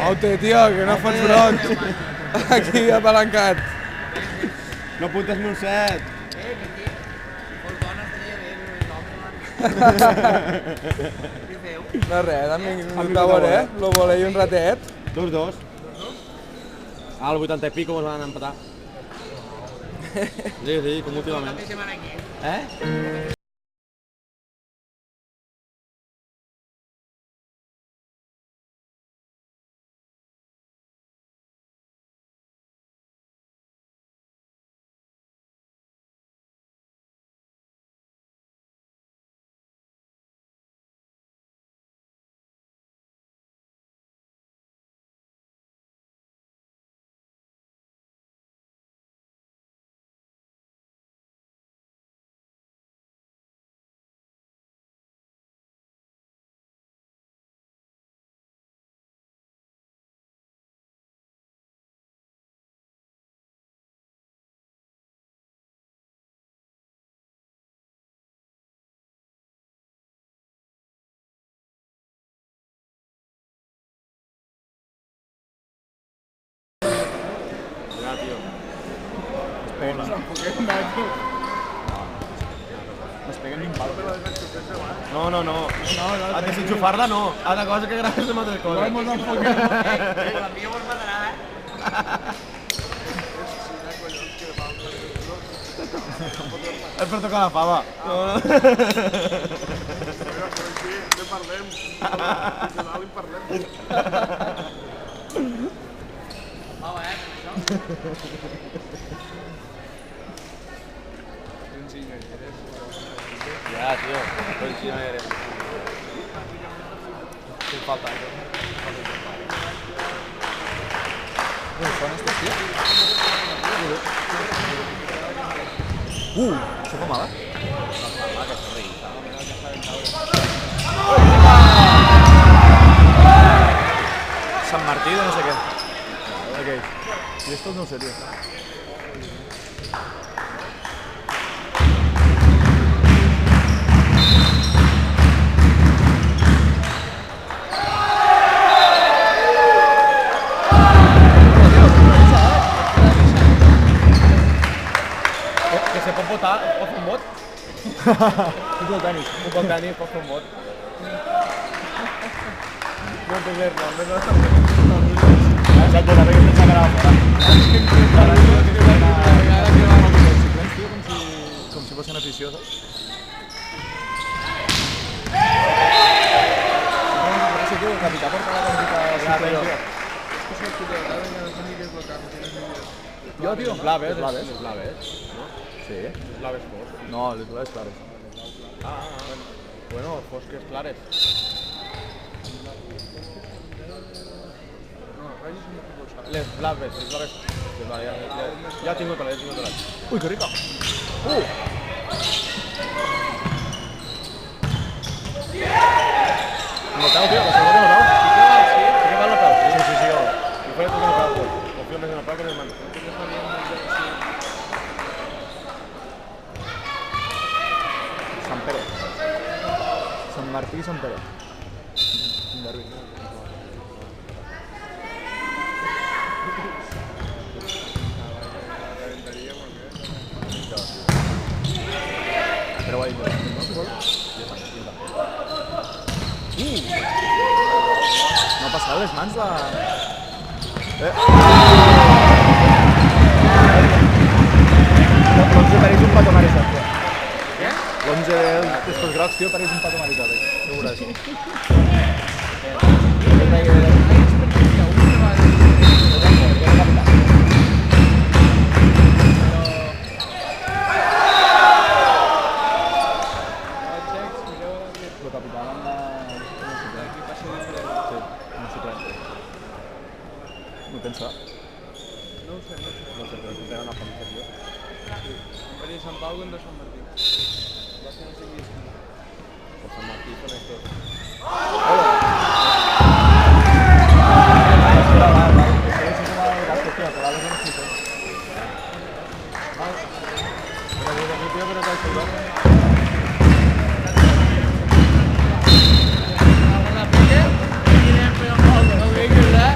Aute, tio, que no fots broc. Aquí apalancat. No apuntes un set. No res, amic favor, lo voleu un ratet? 2-2. Al 80 i pico mos van empatar. Sí, com últimament. No. A desenxufar-la no. A la cosa que gràcies amb altres coses. La mia mos matarà, És per tocar la fava. Ne parlem. En parlem. Ja, tio. Doncs si no eres. Sin falta. Sona este tio? Això fa mal, Sant Martí de no sé què. Okay. I esto no sé, tio. Que se pot votar, pot fer un vot? Futbol tenis. Futbol tenis, pot fer un vot. No entenc res, no. Exacte, també que pensava que anava fora. Com si fossin aficiosos. El capità porta la camiseta suplent. Jo, tio, en blaves. Sí. Blaves fosc. No, les blaves clares. Bueno, fosques clares. Les blaves. Ja he tingut l'he. Ui, que rica! Notau, tio, que se nota notau. Sí que va notau. Sí. Jo. I faré tot notau. Confio més en el peu que en les mans. Sant Pere. Sant Martí i Sant Pere. Un derbi. Però va dir, no ha passat les mans la... L'11 pareix un pato marisot. Què? L'11 d'estos grocs, tio, pareix un pato marisot. Ja veuràs. No pensa. No ho sé. No sé, però si tenen una família, tio. Em varia Sant Pau contra Sant Martí. Va ser no sé qui és. Per Sant Martí són estos. La pique, aquí anem per un gol. No ho veig, ¿verdad?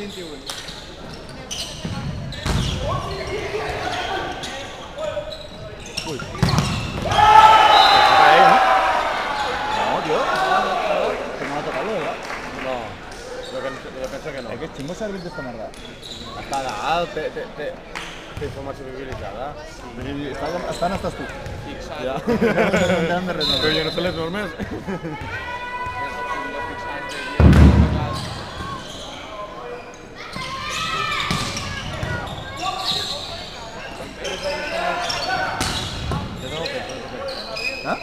21. Uy. Toca ella, ¿no? No, tío. Que no va a tocarlo, ¿verdad? No, yo pienso que no. Es que chingo servir de esta merda. Hasta la te informas civilizada. Hasta no estás tú. Fixar. Ja. No tenen de res, no. Però jo no sé les normes. Ah?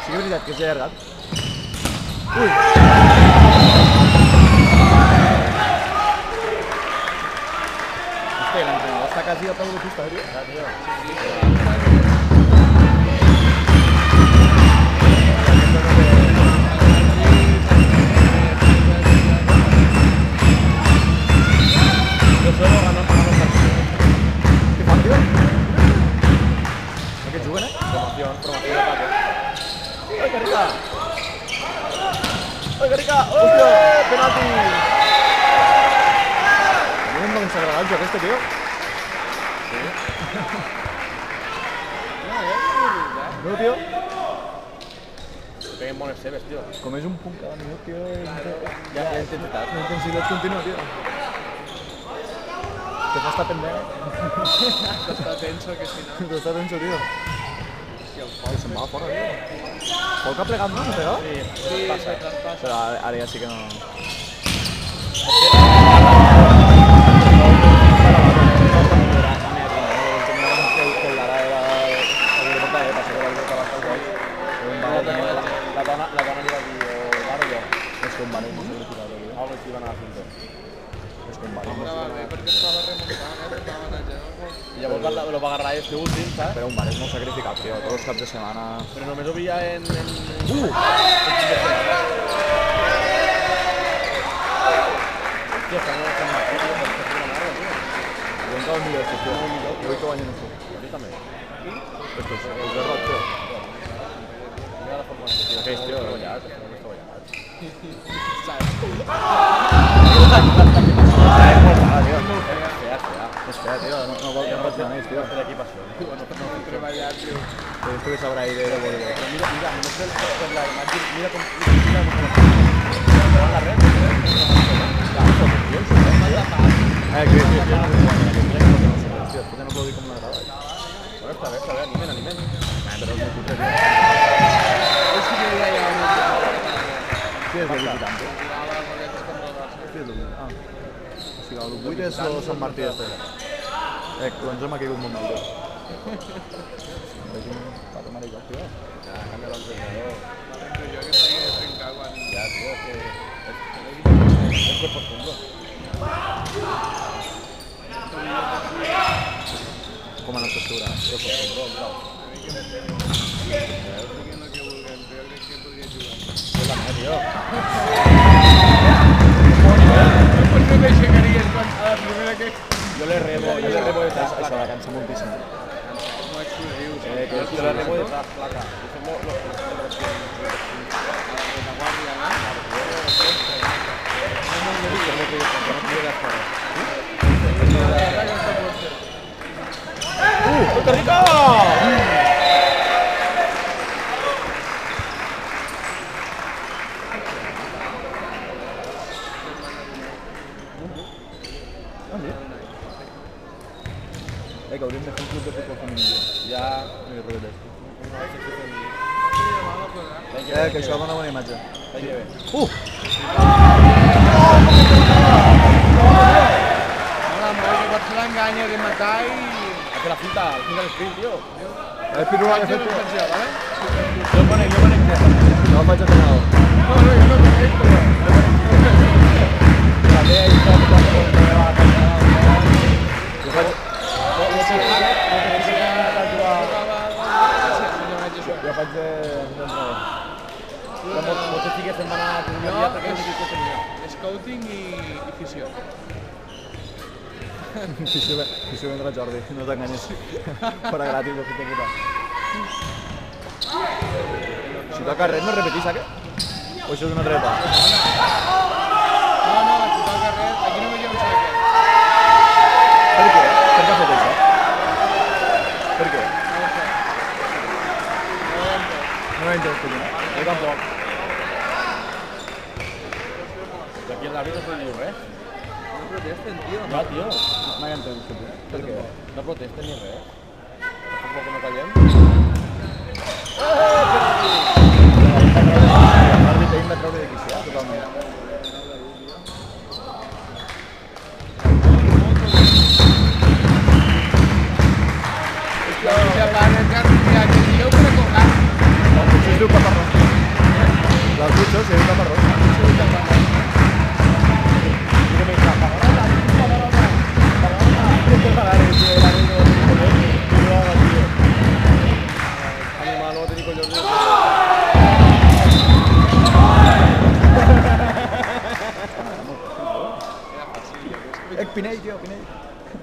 Sí que és veritat que és allargat. Ui! Hòstia, l'entrenador està quasi a peu de pista, tio. Ja, tio. Jo solo ganó partido. Què fan, tio? No que juguen, eh? Promoción de ataque. ¡Ay, qué rica! ¡Ay, qué rica! ¡Hòstia! Penalti! A mi no ens agrada el joc, este, tio. No, tio. Peguen bones seves, tio. Com és un punt cada minut, tio, Ja he intentat. la intensitat contínua, tio. Te fa estar pendent, eh? Està tenso, que si no... T'està tenso, tio. Hòstia, el Ai, se'n va fora, tio. Pol que ha plegat, no? No pega? Sí, se traspassa. Però ara ja sí que no... La dona li va dir, mare jo. És que un vale, no sé què tirar, tio. Algo així van anar fent. És que un vale. Estava bé perquè estava remuntant, estaven allà. I llavors lo va agarrar este últim, saps? Però un vale és molt sacrificat, tio. Tots els caps de setmana... Però només ho veia en... Hòstia, està molt fent matí, tio, perquè és una merda, tio. Jo encara el millor, tio. Jo vull que guanyin això. Jo també. Esto és de roig, tio. Mira la forma que tio. Aquells, tio. Treballat, treballat. És molt mala, tio. Fea. És fea, tio. No pot jugar més, tio. De l'equipació. Treballat, tio. Però esto que sabrà ahí de voleibol. Però mira, només la imatge, mira com la red. Que después no puedo ir como una grada. Bueno, està bé, animen. Però és molt cutre, tio. És que jo ja hi ha un... Sí, és de visitant, tio. Jugava amb aquests contra el Barça. Sí, és de visitant. Ah. O sigui, el 8 és el Sant Martí d'Estella. Doncs m'ha caigut molt mal, tio. Veig un pato maricot, tio. Ja, canvia l'entrenador. Lamento jo que s'hagi de trencar quan... Ja, tio, que... És per costumbre. Com han estat segurat? A mi que me tenen. Diguin el que vulguem, però jo crec que podria jugar. Jo també, tio. Per què m'aixecaries quan a la primera que... Jo le rebo detrás, Això placa. la cansa moltíssim. No explosius. Yo le rebo detrás, placa. Eso es lo A la retaguardia, no? ¡Qué rico! Que hauríem de fer un club de futbol femení, tio. Ya. Mira, Rodetes. Sí, Que això dona bona imatge. Ahí lleve. Hola, que pot ser l'enganya de matar i... Hace la finta del sprint, tío. El pirula que he fet, tio. defensiva, ¿vale? Yo pone No el faig entrenador. No, jo no conec, però... la vea y todo, me va a cambiar. Jo faig... Jo faig d'entrenador. Moltes xiques se'n van anar a Jo perquè no sé què tenia. és scouting i fissió. Fissió vendrà Jordi, no t'enganyes. Fora gratis, de puta puta. Si toca res, no repetís, ¿a qué? O això és una treta? No, xutar al carrer, aquí no veiem això d'aquest. Per què? Per què ha fet això? Per què? No ho sé. No ho he entès. No ho he entès, tu. Jo tampoc. I aquí l'àrbitre no pot dir res. No protesten, tio. No, tio. Mai he entès, tu. Per què? No protesten ni res. Tampoc que no callem. L'àrbitre hem de treure de quicia, totalment. Se para el carro, mira, que si yo puedo cojar. Potser es diu caparrós. Dels dutxos es diu caparrós. Animal, no tenir collons. Pinell, tio, Pinell.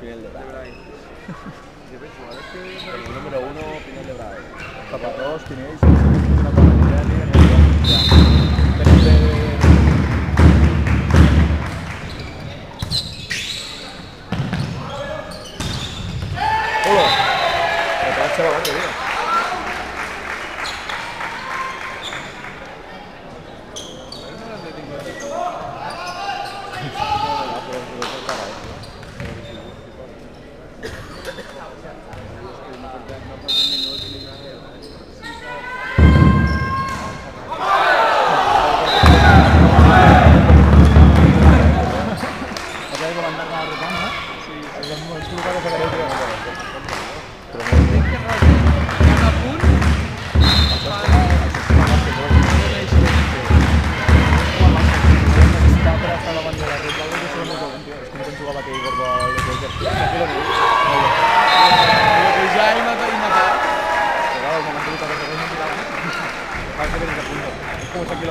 Pinell de Brai. Yo pensaba, es que... El número 1, Pinell de Brai. Caparrós, Pinell, una cosa Hola! Te has echado la boca, tío.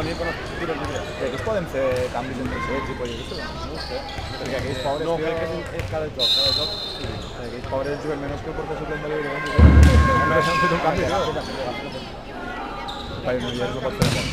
Aquí es poden fer canvis entre sets i polles, no ho sé. Perquè aquells pobres, No, tio... crec que és cada joc, sí. Aquells pobres juguen menys que el porter suplent de l'Ebre. Home, s'han fet un canvi, tio. Vai, no dies, no pot fer molt.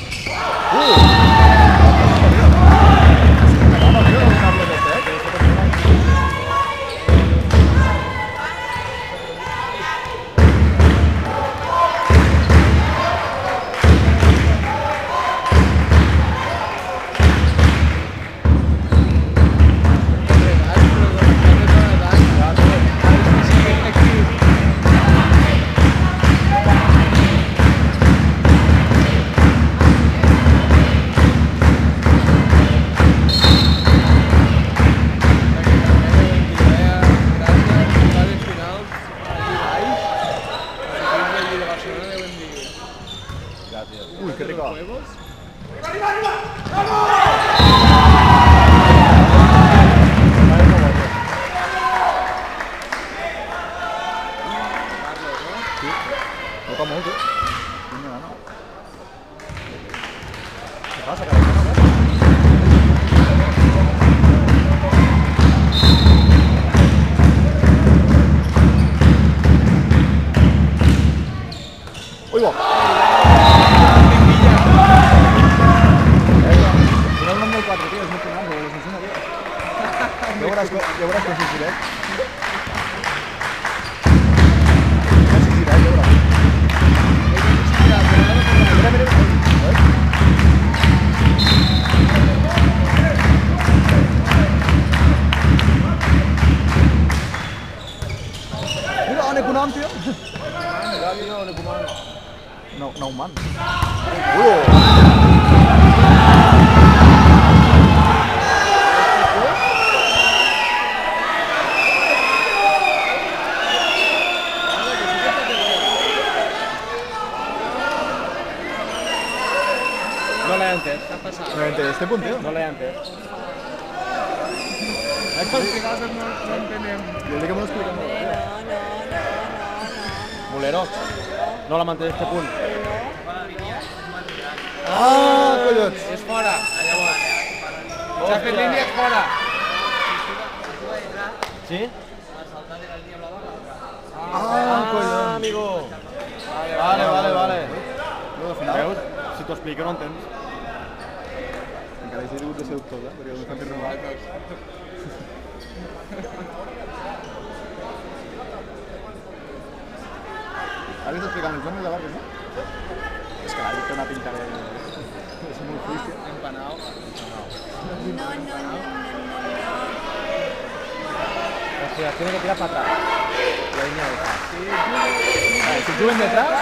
Uy, qué rico. Toca molt, què passa, cara? Uy, va. Era el nom del 4, tio, és molt gran, però funciona bé. Ja veuràs com s'hi direct. Ja s'hi direct, ja veuràs. Mira, on econòmic, tio. Mira, tio, on econòmic. No, man. No l'he entès. ¿Qué ha pasado? No entiendes este punto, No l'he entès. Al final no entendemos. Jo el que me lo explica molt bé. Bolero. No la manté este punt. Ah, collons! Es fora, llavors. S'ha fet línia, és fora. Sí? Ah, collons! amigo. Vale. Veus? Si t'ho explico no entens. Ahí sí sigut de seductor, perquè no estan robats. ¿Has visto explicando el plan de barrio, no? Es que la he visto una pinta de... Es muy juicio. Empanado. No. O sea, tiene que tirar para atrás. La línea de atrás. Vale, si suben detrás,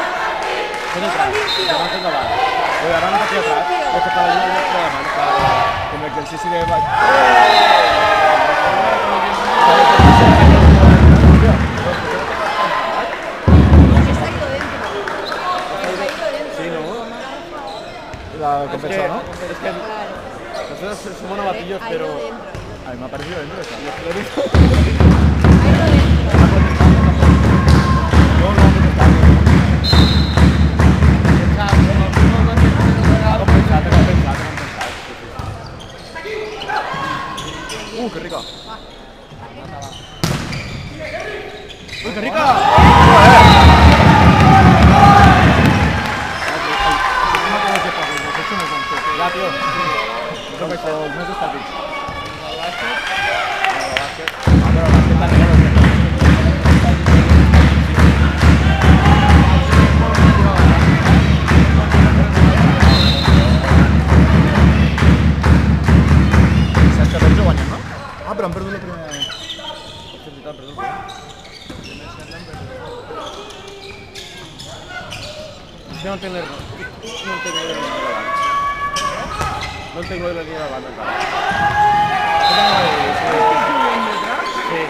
son detrás. Se van haciendo abajo. Oye, ahora no te queda atrás. Esto para la línea de la mano. Como el ejercicio de... Está ido dentro. Sí, ¿no? La compensó, ¿no? Es que Claro. nosotros somos novatillos, Ha pero... ido dentro. A mí me ha parecido dentro esa. Ha ido dentro. ¡Qué rica! ¡Uy, qué rica! Ya, tío. No se está bien. Se ha hecho 8 años, ¿no? Ah, pero han perdido la primera vez. No tengo la línea de la banda. Sí.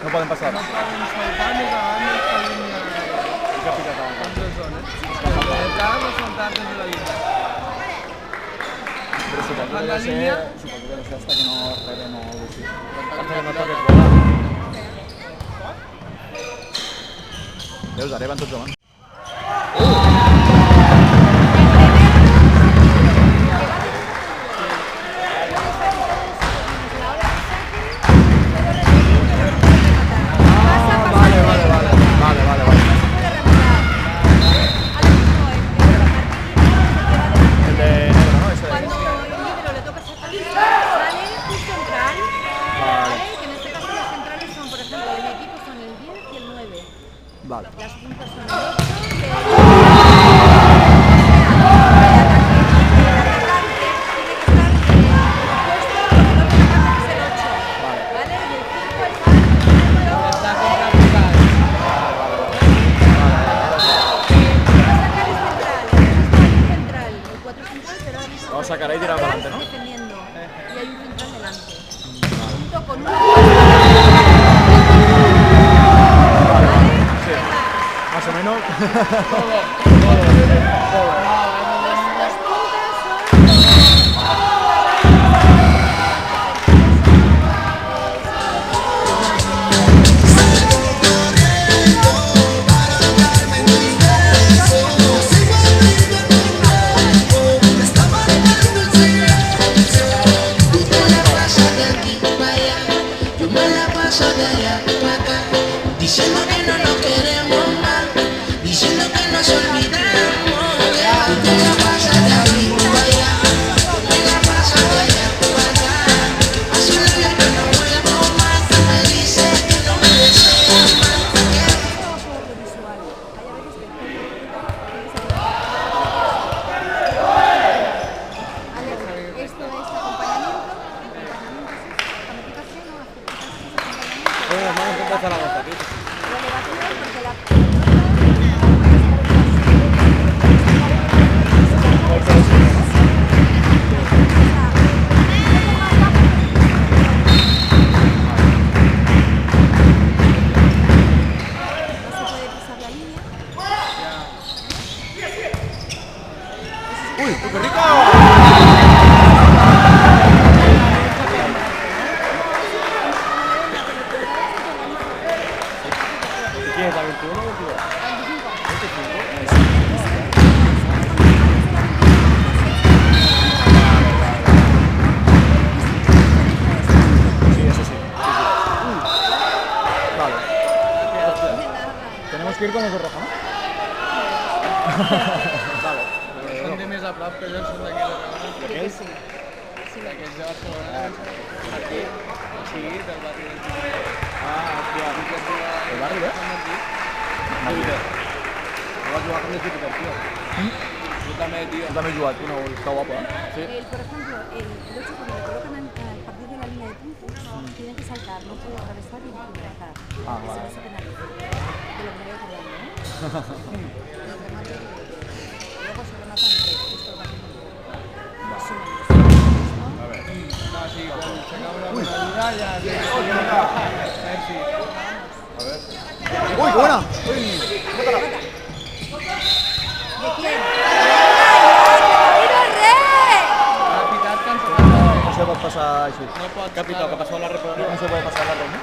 No pueden pasar. No pueden saltar ni cagando esta línea. De detrás o saltar desde la línea. Pero supongo que la debe ser... línea. Supongo que debe ser hasta que no reben o algo así. Hasta que no toques bola. Deus, ara van tots davant. Vale. El de negro, ¿no? Ese de Cuando el libro le toca sacar, sale un central, ¿vale? Que en este caso los centrales son, por ejemplo, de mi equipo son el 10 y el 9. Vale. Las puntas son el 8, el atacante tiene que estar en el puesto del otro atacante, que es el 8. Vale. ¿Vale? Y el 5 el par, el número... Está contrapicado. Central, el 4 es central, pero ahora mismo Lo sacará y tirar para adelante, ¿no? defendiendo. Y hay un central delante. Junto con una... Sí. Más o menos. Los puntas son... Diciendo que no nos queremos más, diciendo que nos olvidamos. Tú me la pasas de aquí para allá, tú me la pasas de allá para acá. Hace un año que no vuelvo más, me dice que no me deseas más. audiovisual. Hay a veces que Alex, esto es acompañamiento, planificación o acompañamiento. Bueno, vamos a intentar hacer la cosa, tío. Relevación, porque la no se puede pisar la línea. ¡Uy, qué rico! ¿Quién es la 21 o 22? 25. Sí, eso sí. Vale. Tenemos que ir con el rojo, ¿no? Són de més a prop que jo, són d'aquí a la cabana. Crec que sí. sí. Aquests de Barcelona, aquí, sí, del barri del Ah, hòstia. El barri, eh? No vas jugar con el típico, tío. Jo també, tio. Yo también he jugado, una está guapa, ¿eh? Sí. Por ejemplo, el 8 cuando le colocan a partir de la línea de puntos, tienen que saltar, no puede atravesar y empezar. Ah, Eso vale. no se penaliza. De lo que me voy acordando, ¿eh? El remate, luego se rematan tres, esto lo hacen más o menos. No, sí, quan s'acaba la muralla ja... Merci. ¡Uy, qué buena! ¿De quién? ¡Mira el rey! Ha pitat que han tocat la ronda. No se puede pasar así. No pot ¿Qué ha pitado? ¿Qué ha pasado la reprograma? No se puede pasar la ronda.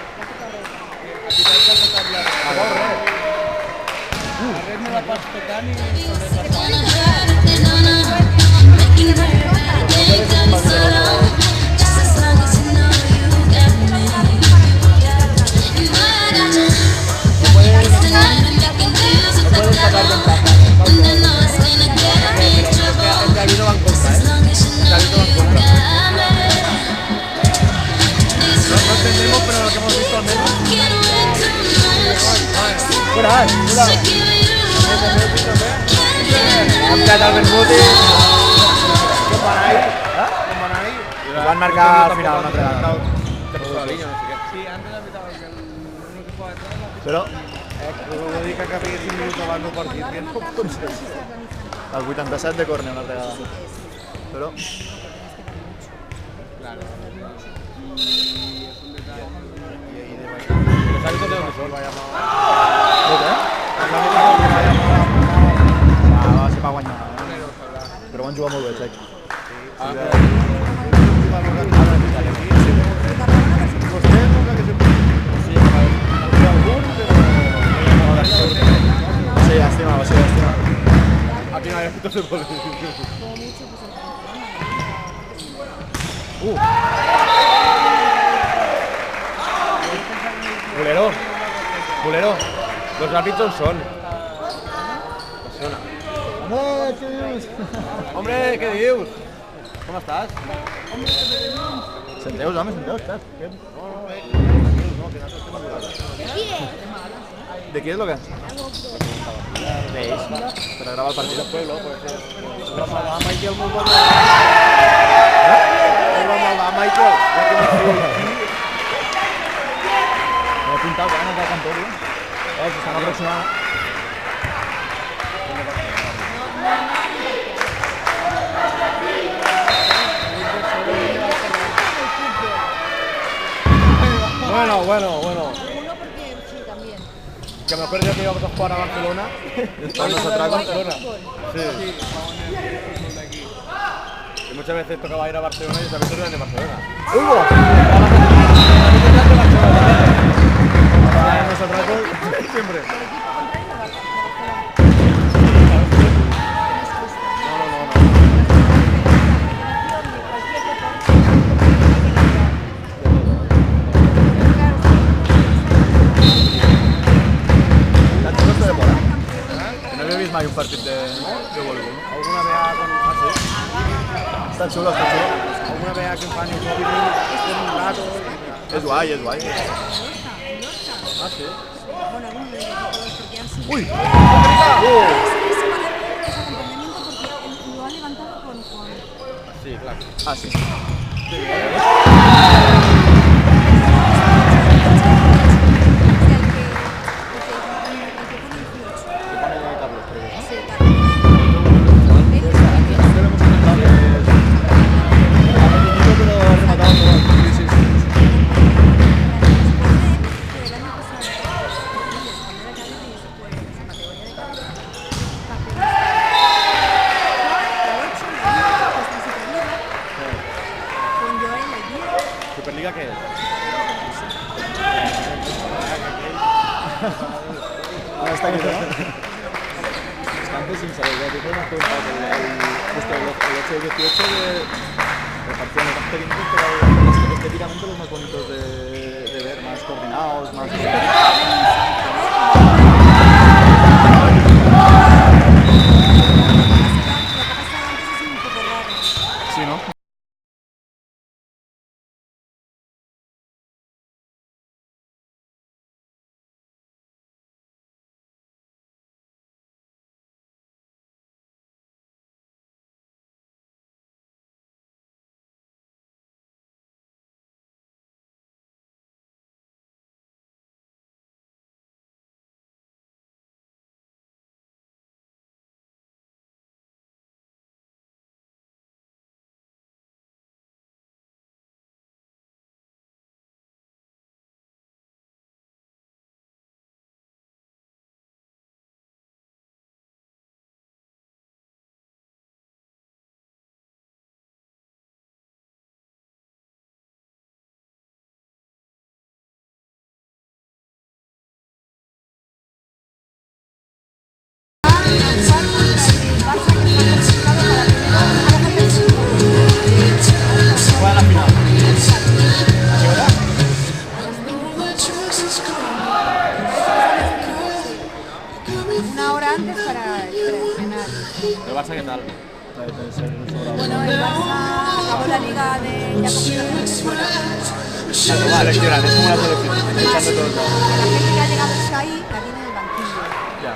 Ha pitat que han tocat la ronda. La red no la pots tocar ni sobrepasar. Este aviso va en contra, ¿eh? Este aviso va en contra. No entendemos, pero lo que hemos visto al menos. Fuera, cuidado. Amplia del Bermuti. ¿Qué van ahí? ¿Qué van ahí? Van a marcar al final una pegada. Te puso la línea, no sé qué. Sí, antes ha pitat el que fa detrás l'ha pitat. Però Vull dir que acabés 5 minuts abans del partit, que no pot ser. al 87 de córner una pegada. Però Claro. Los hábitos de dónde son. va ser per guanyar. Però van jugar molt bé, Xec. Sí, estima, sí, estima. Aquí no hay hábitos de poder. Bulero. Bulero. Los árbitros son. Home, què dius? Hombre, ¿qué dius? ¿Cómo estás? Senteus, home, senteus, Xec. ¿De qui és lo que? D'ells, per a gravar el partit. Pueblo, pues es. La maldad, Michael, muy bueno. La maldad, Michael. Me he pintado que ganes del cantó, tio. S'estan aproximant. Bueno. Uno porque sí, también. Que me acuerdo yo que íbamos a jugar a Barcelona. Después nos atracan. Barcelona. Fútbol. Sí. Y muchas veces tocaba ir a Barcelona y también eran de Barcelona. Nos atracan siempre. Tan xulo està de fora. Que no havia vist mai un partit de voleibol, no? Alguna vez con. Està xulo, està xulo. Alguna vez que fan un móvil con un gato. És guai, és guai. Ah, sí. Bueno, algunos de ellos, porque han sido... Ui! Ese acompañamiento porque lo ha levantado con... Sí, claro. Ah, sí. ¿Superliga qué es? Està aquí, no? Es que antes, sin saber, ya te hemos preguntado el 8 y 18 repartían los más pequeñitos, pero estéticamente los más bonitos de ver, más coordinados, más... entrenar. ¿El Barça qué tal? Debe ser sobrado. Bueno, el Barça acabó la liga de ya completamente. Seleccionan, es como la selección, echando todo el rato. La gente que ha llegado hasta ahí la tiene en el banquillo. Ya.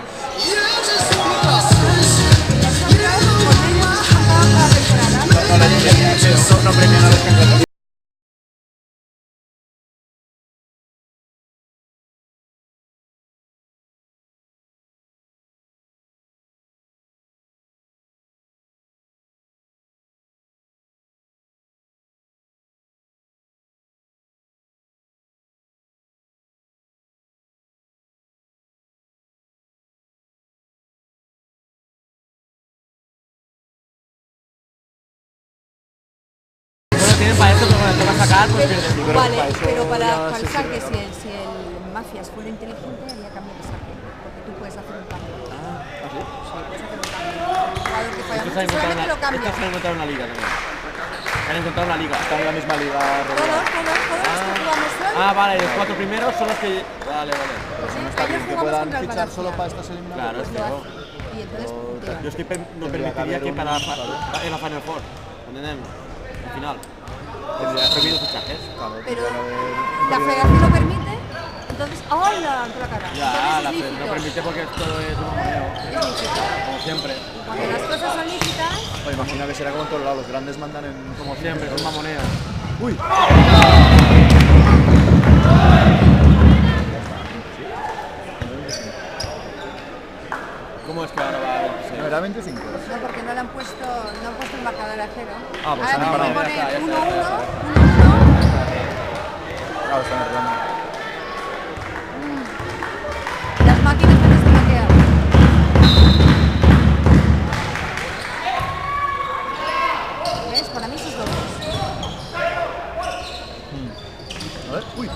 Las compras por menos acaban cada temporada. No premian a los que Tienen para esto, pero cuando te va a sacar, pues pierdes. Vale, para eso pero para ya el se saque, sirve, si el Mafias fuera inteligente, haría cambio de saque. Porque tú puedes hacer un cambio. Sí, puedes hacer un cambio. El jugador que falla Estos mucho, han encontrado solamente lo cambia. estos han encontrado una liga también. Han encontrado una liga. están en la misma liga regular. Todos los que jugamos hoy. Ah, vale, los 4 primeros son los que... Vale, vale. Pero eso no Sí, está ayer bien que jugamos puedan contra el fichar solo Valencia. para estas eliminatorias. Claro, es que Lo no. hace. Y entonces puntea. Yo es que no Tendría que permitiría haber que un- para en la Final Four, ¿entendés? Al final. Tendría prohibido fichajes. Pero la federación lo permite, entonces ¡hola! Ante la cara. Ya, Entonces la es FED lícito. no permite porque esto es un mamoneo, Es lícito. como siempre. Cuando las cosas son lícitas, Pues imagino que será como en todos lados, los grandes mandan en... Como siempre, es un mamoneo. ¡Uy! ¿Cómo es que ahora va a 26? No, era 25. no, porque no han puesto el marcador a cero. Ah, pues ahora ahora tienen que ya está, ya poner está, 1-1, 1-1. Claro, están arreglando. Las máquinas se desbloquean. ¿Ves? Para mí eso es dobles. A ver, ¡uy! Es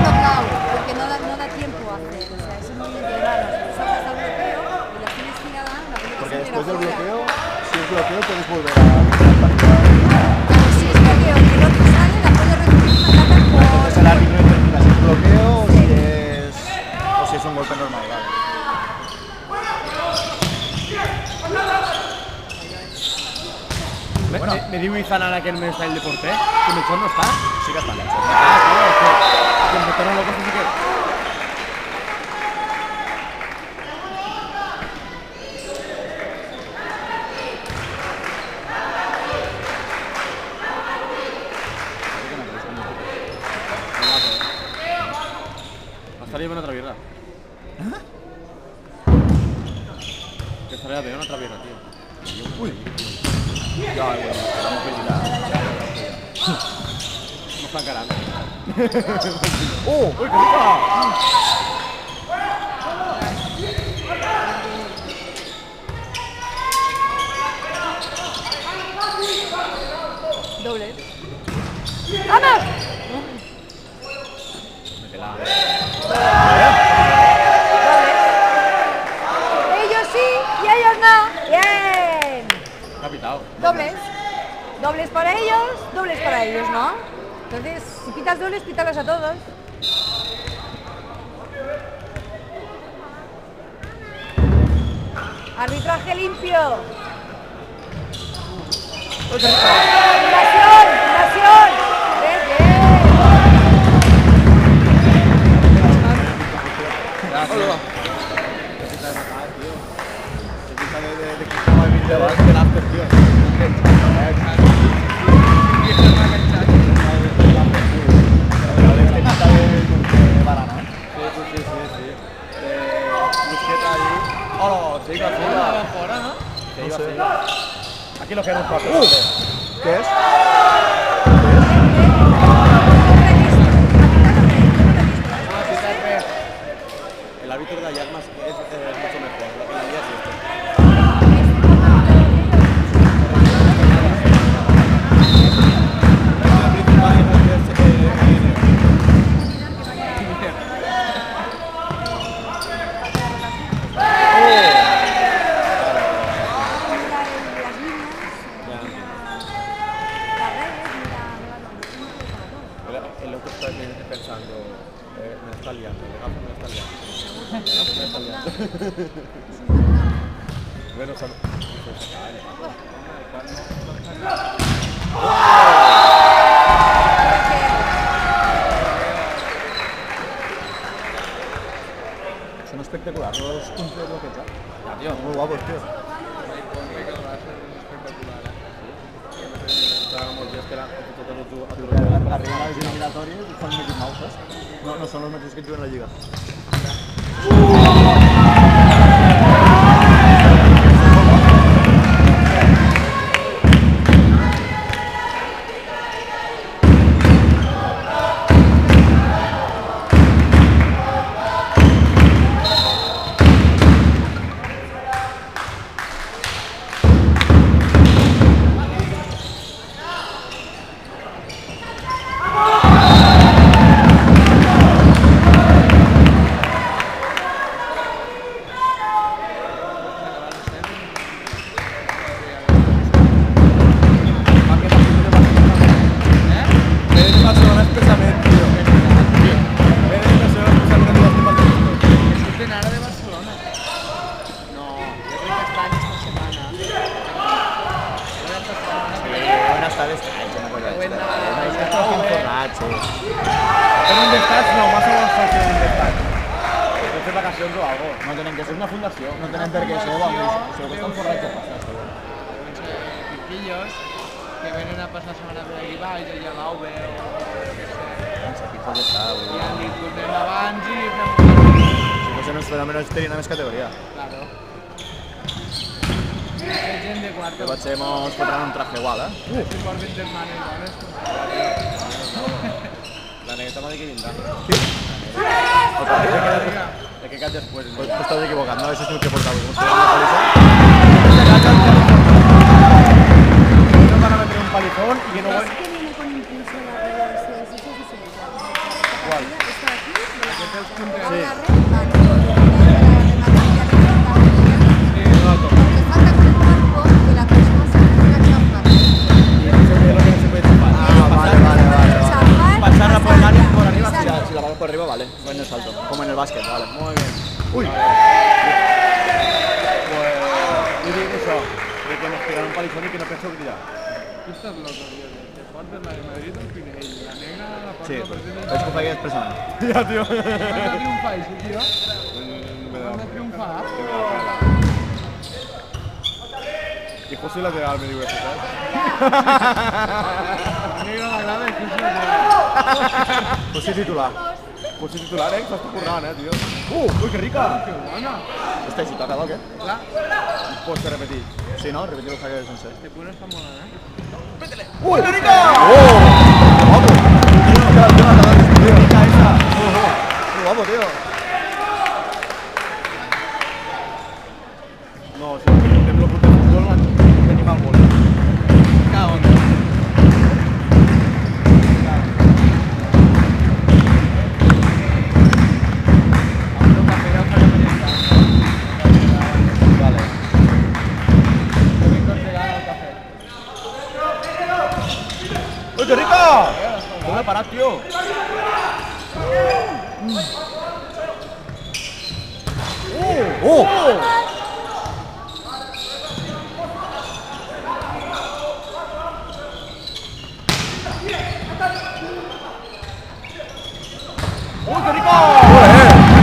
knockout, porque no da tiempo a hacer. O sea, es un movimiento de manos. Saltas al bloqueo y la tienes girada, la pelota Porque se tira después del fuera. bloqueo, si es bloqueo, puedes volver a partir. Si es bloqueo y el otro sale, la puede recibir y mandarla por... Entonces el árbitro determina si es bloqueo o si es un golpe normal, vale. Me diu Izan ara que el meu style de porter, que Melchor no està. Sí que estan. Ah, claro, que el Melchor no lo coge, sí que... Estaria bé una altra birra. Que estaria bé una altra birra, tio. Uy. Ya, bueno, vamos a girar. No està encarant. ¡Oh! Ui, que rica! Doble. ¡Vamos! Métela. Ellos sí y ellos no. Bien. Capitao. Dobles. Dobles para ellos, ¿no? Entonces, si pitas dobles, pítalos a todos. Arbitraje limpio. Invasión, invasión. Bien. Se quita de que estaba el vídeo del after, tío. De Barana. Sí. Busqueta ahí. Oh, se iba a Ahora hacer. fuera, ¿no? Se No iba a sé. hacer. Aquí lo queremos para ¿Qué es? El árbitro de ayer es mucho mejor. Lo que la liga es esto. La principal el otro está pensando, me está liando, el gato me está liando. Bueno, son... Son espectaculares los punts de bloqueig, Tío, muy guapos, tío. estábamos ya esperando tot el tu... Arriben a les eliminatòries i fan Mickey Mouses. No són els mateixos que juguen a la Lliga. No tenen que ser una fundació, no tenen per què això, vamos, això que estan forrats de passar, això. Piquillos que venen a passar setmana per aquí baix, allà a l'Auve o què sé. Aquí pot estar, I ja li tornem abans i fem una... Si fos els fenòmenos tenien més categoria. Claro. Hay gent de cuarto. Que potser mos fotran un traje igual, eh? Si porten germanes dones. La negreta m'ha dit que vindrà. De que cat després. Pues t'has equivocat, no? Això és el que portava. Com una paliza. No van a meter un palizón y que no voy... Es que viene con impulso la red, si es eso se sienta. ¿Cuál? Esta de aquí, la Aquest és punter. la red, va, que la Sí, no, no. Porque falta con el cuerpo de la persona se encuentra que la Y eso es lo que no se puede chupar. Pasarla por el área por arriba, si la pasas por arriba, vale. No en el salto, como en el básquet, vale. Muy bien. Uy. Pues... Yo digo eso, de que nos pegaron un palizón y que no pensó cridar. Tu estàs loco, tio. Te portes la de Madrid al Pinell, la negra la porta Sí, al president. veig que ho feia expressament. Ya, tío. Vas a triomfar, això, tio? Me da Vas a triomfar? Y José lateral me digo eso, ¿sabes? La negra m'agrada i José lateral. Pues sí, titular. José titular, estás tu currant, tío. Uy, qué rica. Que bona. Este si toca, o què? Clar, Pues te repetí. Sí, no? Repetir el saque sencer. este punt està molant, eh? ¡Uy, qué rica! ¡Oh! ¡Guapo! ¡Qué rica esa! ¡Qué guapo, tío! No, si el templo de fútbol tenim al gol. Cago en Vale. ¡Uy, qué rica! ¿Dónde parat, tío? ¡Oh! ¡Uy, qué rico!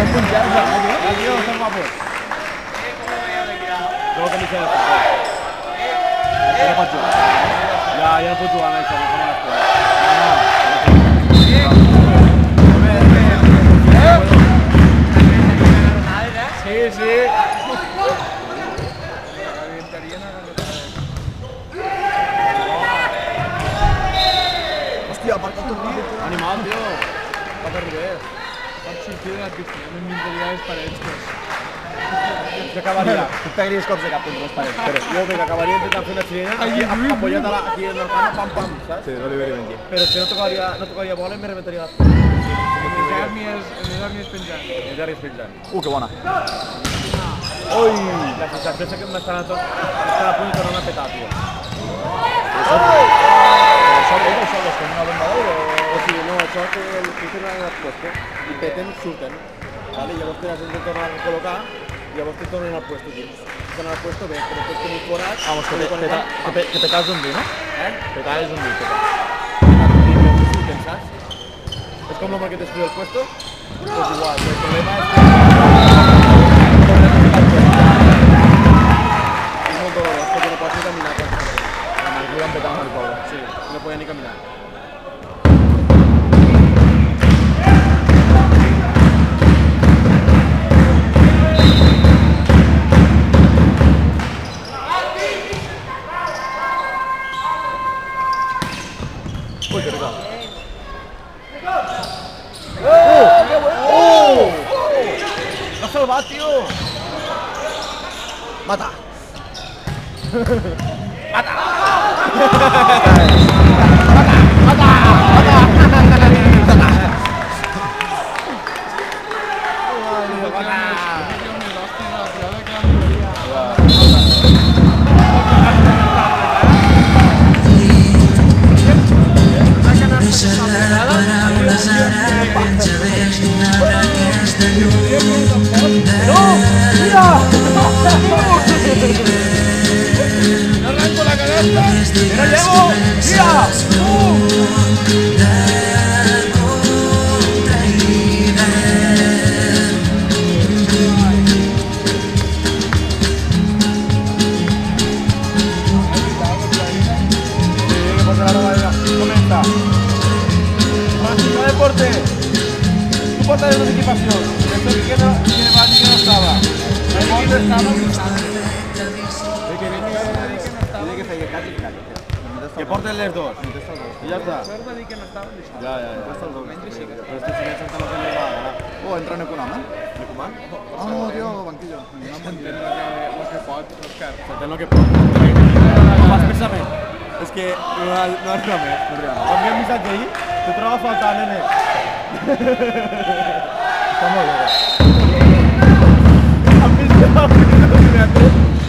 Tío, están guapos. Luego que me hice el fútbol. Ya no puedo jugar. Ya no puedo jugar, me he hecho, no las jugar. Sí, sí. Hòstia, aparca el tornillo. Animal, tío. Pata Ribés. Pot sortir de la piscina, m'inventaria les parets, pues. Yo acabaría. Tu pegaries cops de cap contra les parets. Pero yo me acabaría intentando hacer una chilena aquí, apoyada aquí en la mano, pam, pam, ¿sabes? Sí, no li veria ben aquí. Pero si no tocaría bola y me reventaría las En les àrmies penjant. Me daría pensant. Que bona. Ui! La sensació és que m'estan a punt de tornar a petar, tio. Això ells sols com una bomba d'aire O sigui, no, això que el fiquen en el puesto i peten, surten. Vale? Llavors te les hem de tornar a col·locar i llavors te tornen al puesto dins. Si tornen al puesto bé, però després tenir forats... Vamos, que te caes un vi, ¿no? Te caes un vi, te caes. ¿Saps? Es como lo que te escribe el puesto, pues igual, el problema es que es muy doloroso porque no puedes ni caminar. La Marcula empezamos el pobre. Sí, no podía ni caminar. Uy, qué rico. ¡Lo has salvado, tío! ¡Mata! Paraules ara penjaré nada que és de lluny No arranco la canasta. Era llevo. Mira. Comenta. Máximo deporte. Tu porta de notificación. Esto que no estaba. ¿Dónde estaba? Que porten les dos. I ja està. Va dir que no estava llistat. Ja. Però estic siguent sentant la primera. Oh, entra Necunaman. ¿Necuman? Oh, tío, banquillo. S'entén lo que pot, Òscar. S'entén lo que pot. Ho fas pensament. És que no arriba més. Quan vi un missatge ahir, te trobo a faltar, nene. Está muy bien. ¿Has visto?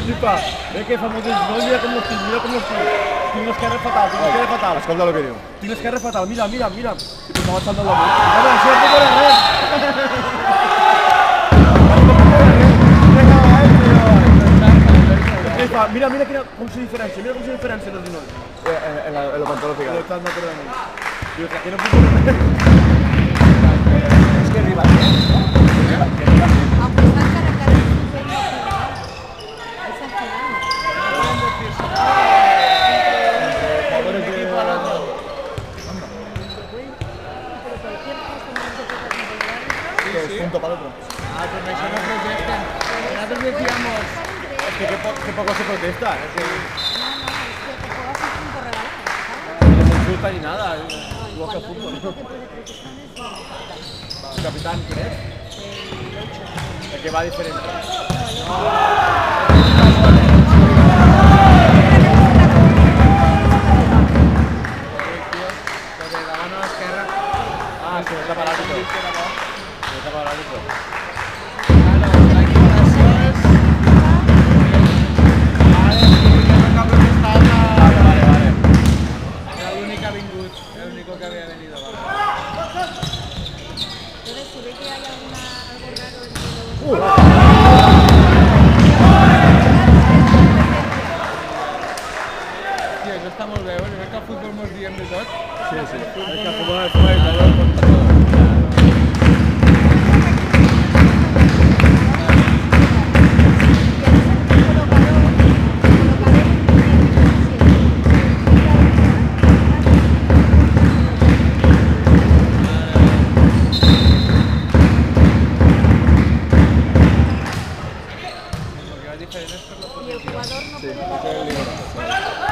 Flipa. Que famosos, no mira com estic, Tinc l'esquerra fatal, Escolta lo que diu. Tinc l'esquerra fatal, mira. I pues no vaig saltar la mà. Home, això no corre res. Mira com se diferencia, els genolls. En los pantalones Lo fijados. están naturalment. Diu, que aquí no puc correr. Es que arriba. Aunque está cara a cara, es exagerado. Jugadores de... Pero cualquier cosa más que pueda controlar. Que es punto para el otro. Ah, pues això no protesten. Nosaltres decíamos... Es que qué poco se protesta. Es que No, es que te juegas un punto regalado, no se insulta ni nada. ¿sabes? Igual que el Lo fútbol. único que puede protestar es El capitán, ¿quién es? El que va diferente. Lo de la mano a l'esquerra. Ah, se me tapa el árbitro. Se me tapa el árbitro. Claro, la equiparació és... Vale, no cal protestar Vale. Era l'únic que ha vingut, el único que había venido. Entonces, si ve que hay algo raro en el... Tio, això està molt bé, jo crec que al futbol mos diem de tot. Sí. Es que el fútbol es como el dolor contra todo. Lo que va diferent és per la Y el jugador no puede... No Ese es el libro. puede celebrar y rematar.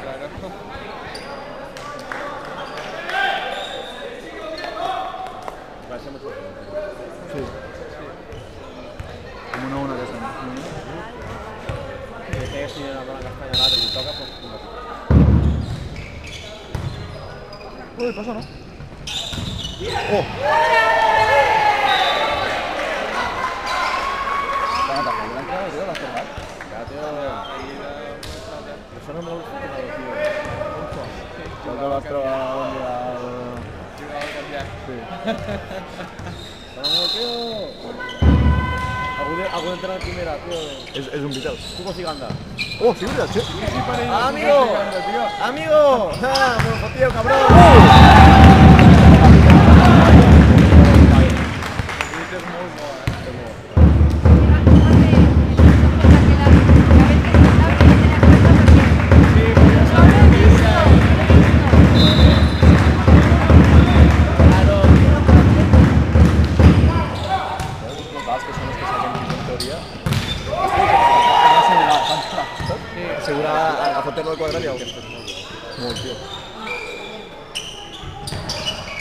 Claro. Va a ser mucho. Sí. Como una de esas. Si que si una buena castaña al árbitro y toca, pues... Uy, pasa, ¿no? Oh. Van a atacar, la entrada, tío, la cerrar. tío. Eso no me gusta, tío. Creo que vas a probar un día. Sí. Vamos, tío. Algú entrar en primera, tío. És un vital. Tu consigue andar. Oh, sí, veritat, sí. ¡Amigo! ¡Amigo! ¡Ah, me lo fotío, cabrón! Los dados que son los que saquen en teoría. Asegura a fotre-lo al quadrat i au. Molt, tio.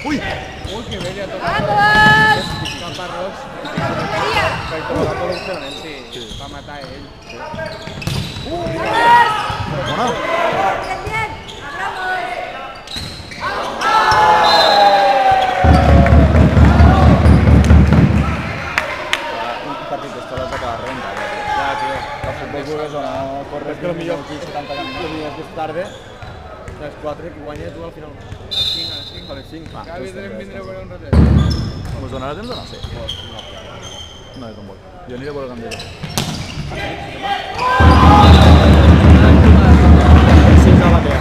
Ui! Uy, que bella toca. ¡Vamos! Caparrós. ¡Portería! Per trobar tot el sí. Va matar a ell. Bona. Bien, bien. ¡Hablamos! Un partit d'escoles acaba renta. Ya, tío. El futbol jugues o no corres Es que lo millor, 70 lo caminants. millor és que és tarda. Les 4 que guanya tu al final. A les 5. Va, Gavi, doncs deben vindre a veure un ratet. Us donarà temps o no? Sí. No, jo tampoc. Jo aniré a veure Candela. Sí, que la té.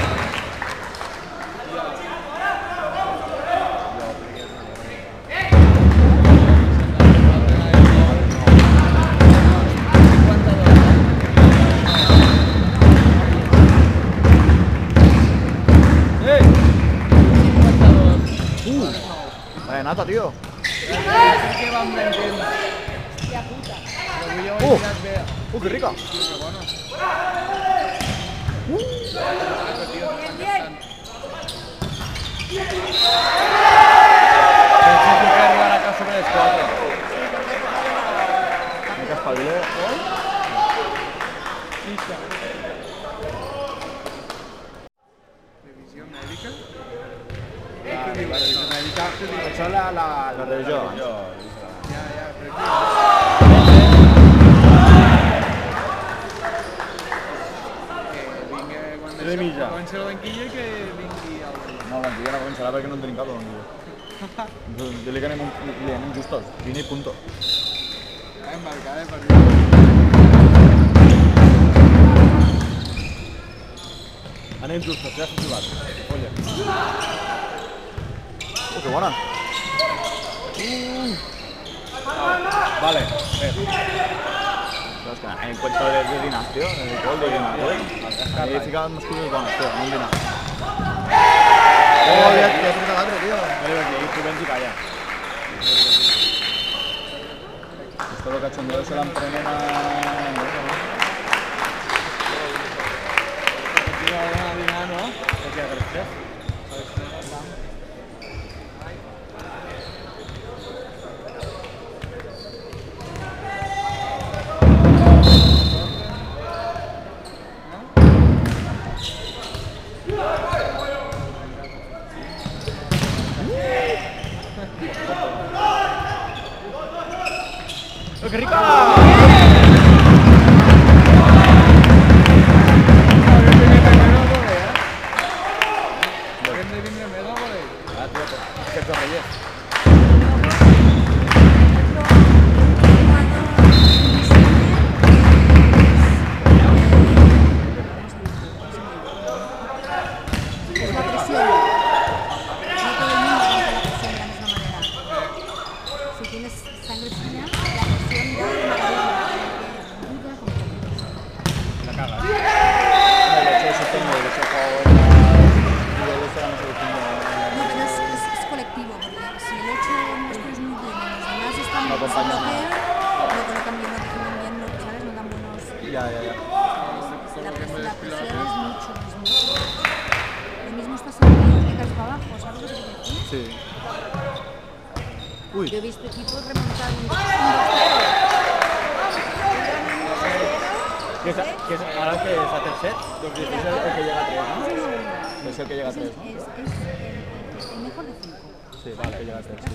Vaya nata, tio. Que van vendiendo. Però avui ho he mirat bé. Que rica. Sí, que bona. Bien, bien. Penso que arribarà a casa sobre les 4. Que espavile. Revisió mèdica. La revisió mèdica. Això és la revisió. Ja, però que vingui De mitja. quan se la banquilla que vingui el... No, l'antiga no començarà perquè no en tenim cap, l'antiga. Dile que anem justos. Vine i punto. Embarcada per mi. Anem justos, ja s'ha jugat. Oye. Que bona. Vale, bé. Però és que en cuento de dinar, tio, en el gol de dinar, tio. He ficat unes coses bones, tio, en un dinar. Oh, ja he tret l'altre, tio. Vale, aquí, tu vens i calla. Esto lo cachondeo se l'emprenen a... Aquí va a dinar, no? Aquí a les 3. ¡Qué rica! Hem de vindre més o voleu? Ah, tío, pues, que correyes. Es la presión. No todo el mundo aguanta la presión de la misma manera. Si tienes sangre fría, la presión da maravilla. Ayuda completamente. La cagas. El hecho de sostener el hecho niveles de la solución No, pero es colectivo, porque si el 8 nuestro es muy bien y los demás están No acompañan empezando nada. peor, lo colocan bien, lo defienden bien, no, ¿sabes? No dan buenos... Ya. La presión es mucho. Lo mismo estás en el que caes para abajo, ¿sabes lo que te quiero decir? Sí. Uy. Yo he visto equipos remontar un 2-0. Ahora que es a tercer, Doncs és el que llega a 3, no? És el que llega a 3, no? Es el mejor de 5. Sí, vale, que llega a 3, sí.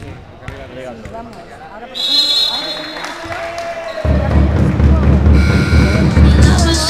Vamos, ahora por ejemplo, ahora Love is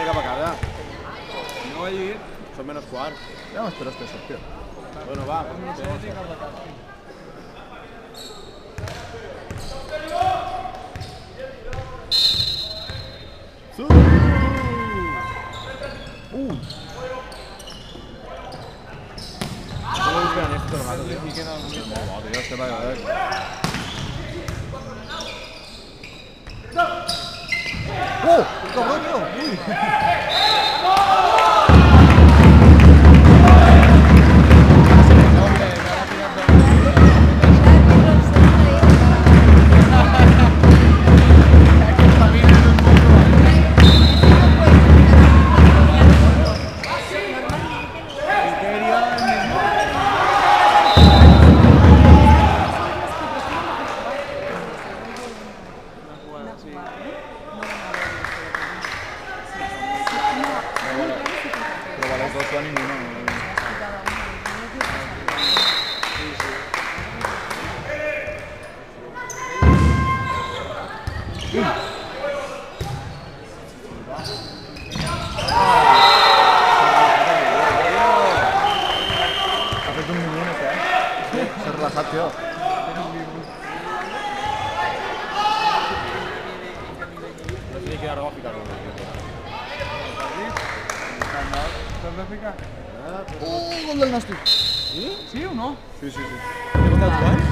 venir cap a casa. No ho he dit. Són menys quart. Ja m'espero este set, tio. Bueno, va. No sé si cap a casa. No vull fer esto, però mato, tio. I queda el Molt bo, tio, este va, cabrón, tio! Ui! Però vale, tot a ningú, no? Ha fet un minuet, S'ha relaxat, tio. No sé que ara va ficar-ho. T'has de ficar? Gol del Nàstic! Sí o no? Sí, sí, sí. Hem estat quants?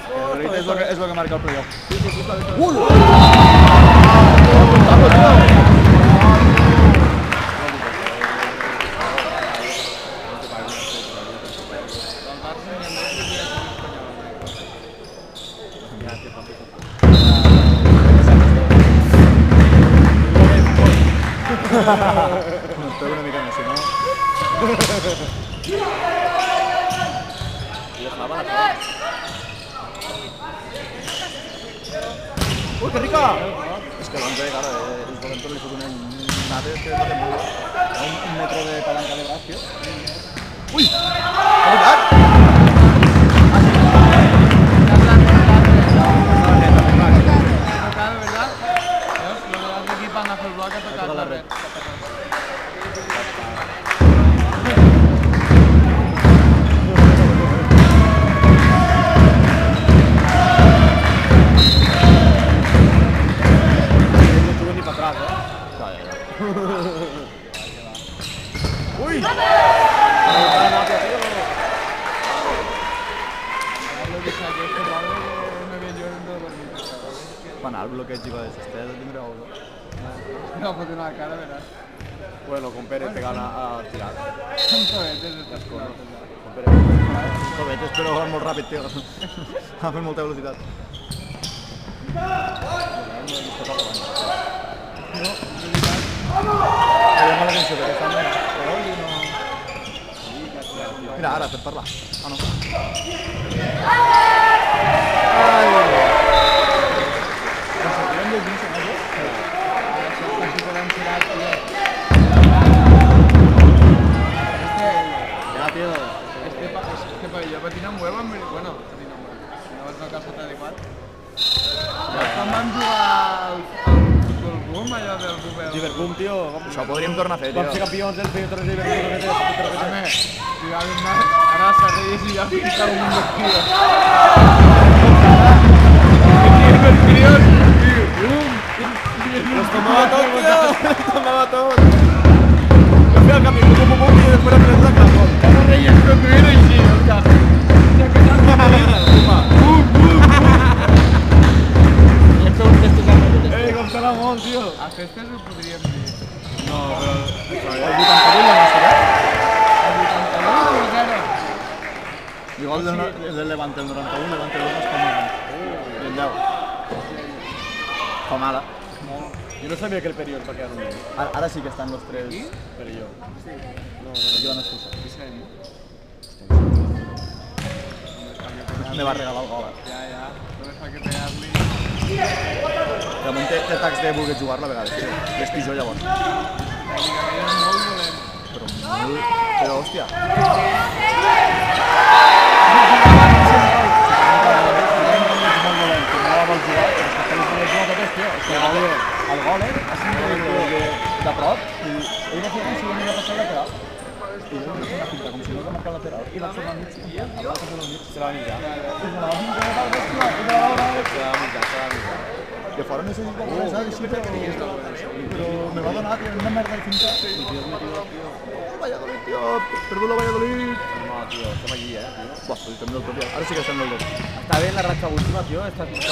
El Valladolid és el que marca el playoff. Sí, sí, sí, està bé. Espero una mica més, si no... ¡Uy, qué rica! Es que l'André, claro, el Volento li fot un nave que no té molt. Un metro de palanca de braç, tio. Ui! Ha votat! Tocado, ¿verdad? Los de aquí van a hacer bloque a tocar la red. No estuve ni para atrás, Ui! Va anar al bloqueig i va desestar de tindre gol. No, pot una cara, verás. Bueno, con Pérez te gana a tirar. Son tobetes estas cosas. Con Pérez. Joder, però van molt ràpid, tio. Han fet molta velocitat. Veiem l'atenció perquè estan gol i no... Mira, ara, per parlar. Ah, no. Casi por enterar, tío. Ja, tio. Este pabellón patina un huevo, bueno, patina un huevo. Si no vas a una casa adequat. Quan vam jugar al Futbol Boom, allò del Google... Liverpool, tio. Això ho podríem tornar a fer, Vam ser tio. campions del P3 de Liverpool. Home, cuidado, ara s'ha reír i ja fica un vestido. Los tomaba todo, tío. Los tomaba todo. Yo fui al camino, pum, y después la pelota sacamos. Los reyes primero y sí, o sea... Com està la molt, tio. A festes ho podríem dir. No, però... El 88 ja no serà? El 81 Igual del Levante, el 91, Levante el 2 està molt bé. I el 10. Fa mala. Jo no sabia que el Perió va quedar un... Ara sí que estan los tres. Perió. Aquí van expulsar. Disseny. Me va regalar el gol. Ja, només fa que pegar-li. Ramon té atacs de voler jugar-la a vegades, tio. I és pitjor llavors. Tècnicament és molt dolent. Però, hòstia. els jugadors, tio. És que el gol, és increïble de prop. I ell va fer com si no havia passat lateral. I jo vaig fer una finta, com si no hagués marcat lateral. I vaig tornar al mig, el va passar al mig. Se la va mitjar. I me la va mitjar, Se la va mitjar. de fora no sé si com és, així, però me va donar, tio, una merda de finta. I tio, Valladolid, tio, perdó la Valladolid. No, tio, estem aquí, tio. Buah, estem del tot, ara sí que estem del tot. Està bé la ratxa última, tio, està cosa.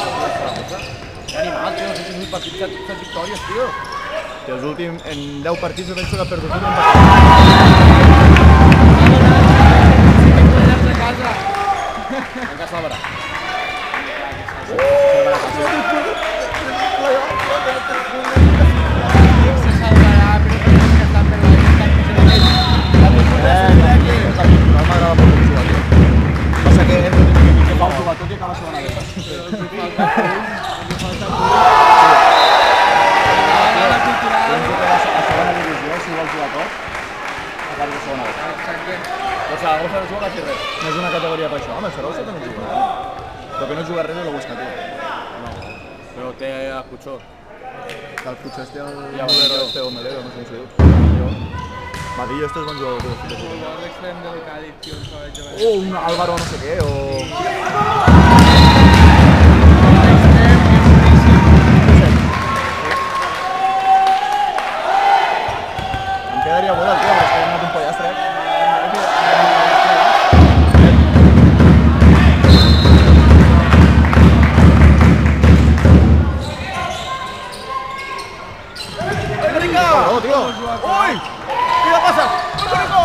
Que animal, tio, els últims 8 partits que han victòries, tio. I els últims, en 10 partits, jo penso que ha perdut un empat. En casa Barà. No m'agrada molt jugar, tio. Passa que és l'últim que fa un jugar tot i acaba segona vegada. A segona divisió, si vols jugar tot, acabes de segona vegada. O Saragossa no juga quasi res. No és una categoria per això. Home, el Saragossa també juga. Però que no juga res no lo busca, tio. No, però té a Cuchó. Que el Puig este, el Ja, Melero este o Melero, no sé com se diu. Madillo, este és bon jugador, tio. El jugador extrem del Cádiz, tio, el que vaig veure. O un Álvaro no sé què, o... Em quedaria bo del tio, però és que he anat un pollastre. ¡Oh, tío! ¡Uy! ¡Mira, pasa! ¡Rico!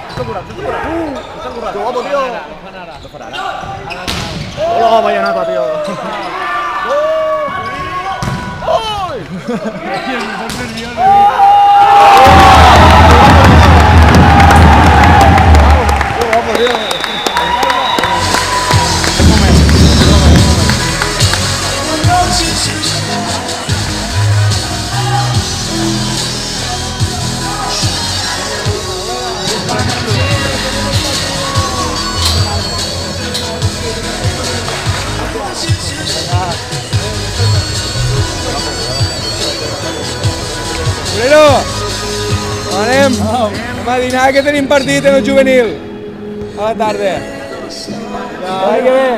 Està curat. ¡Qué guapo, tío! No farà ara. ¡Oh, vaya nata, tío! ¡Qué guapo, tío! Moreno! Anem a dinar que tenim partit en el juvenil. A la tarda. Vai que bé.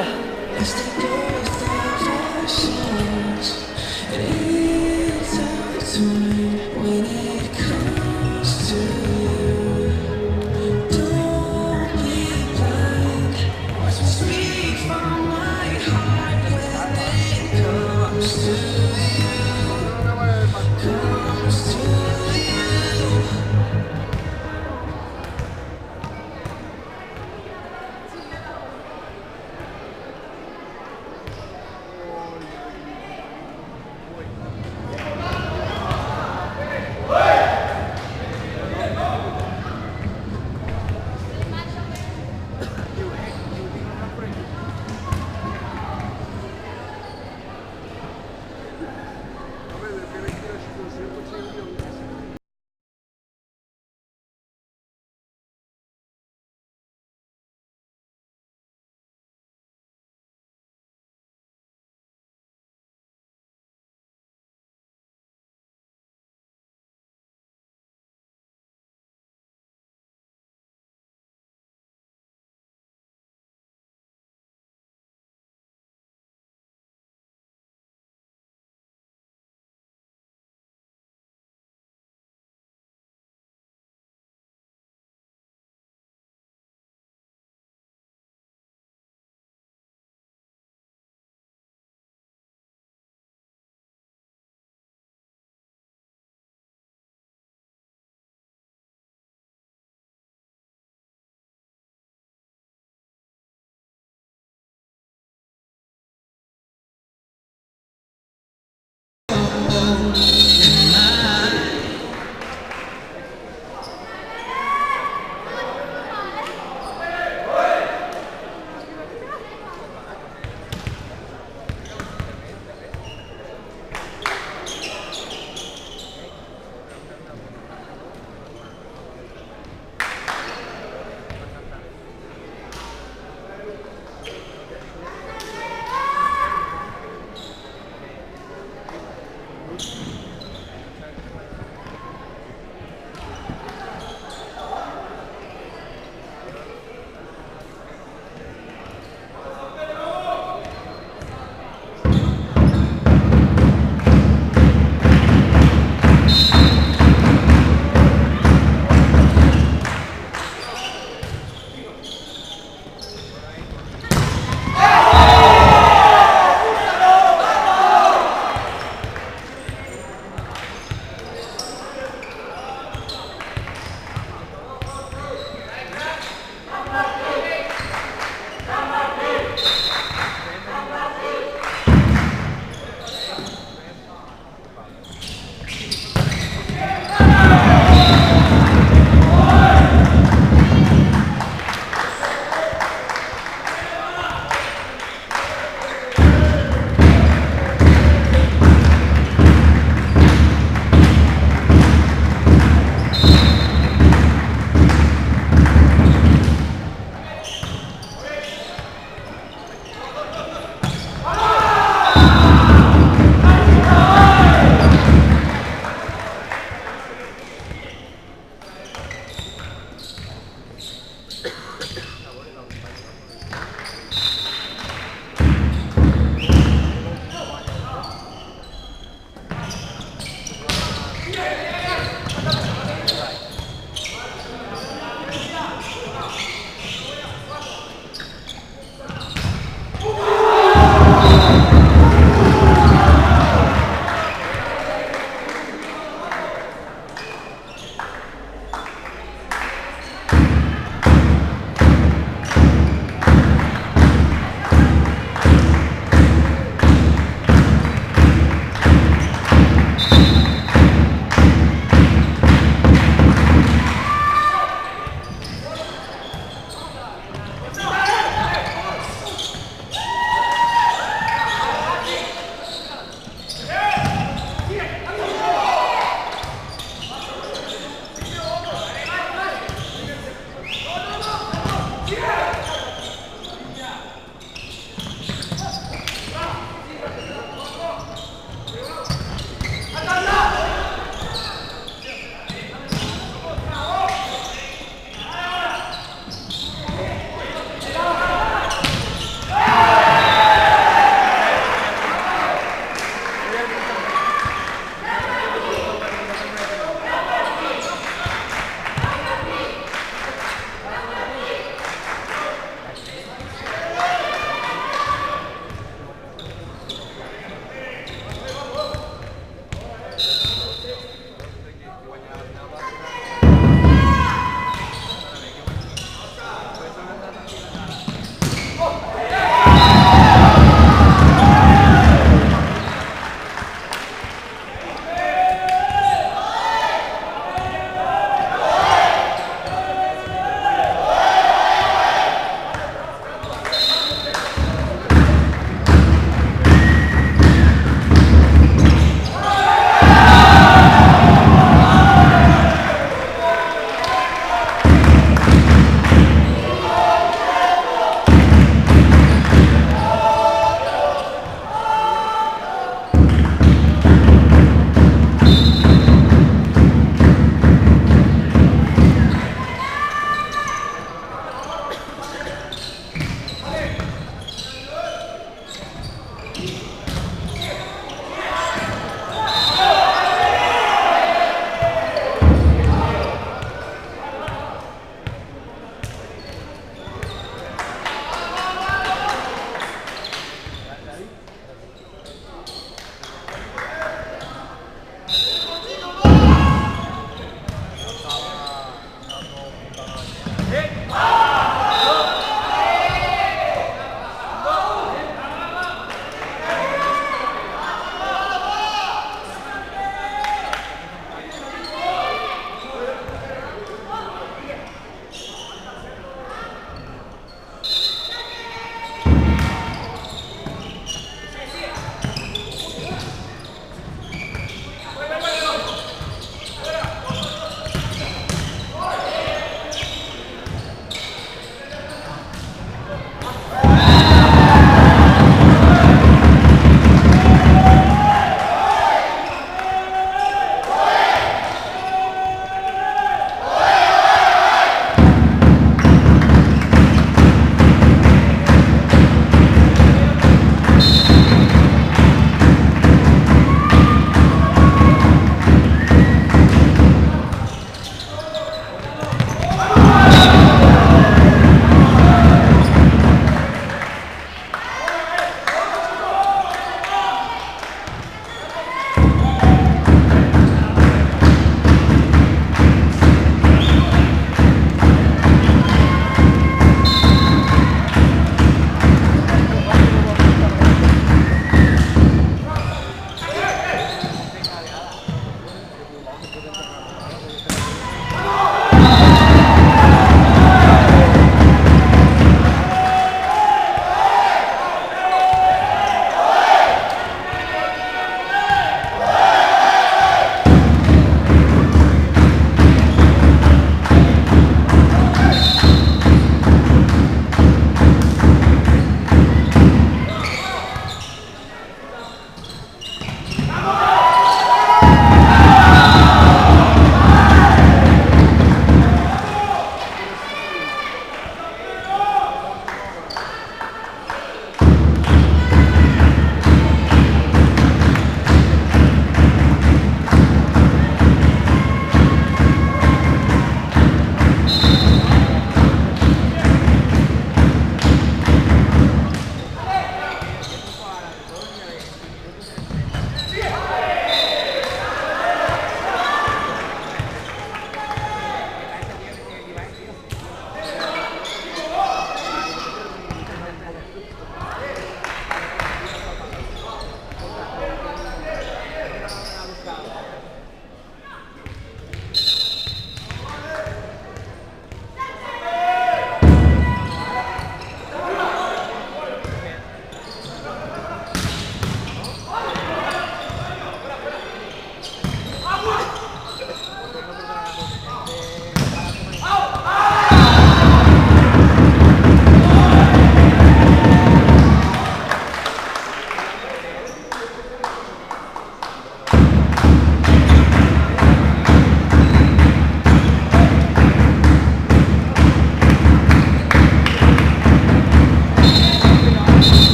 Adiós.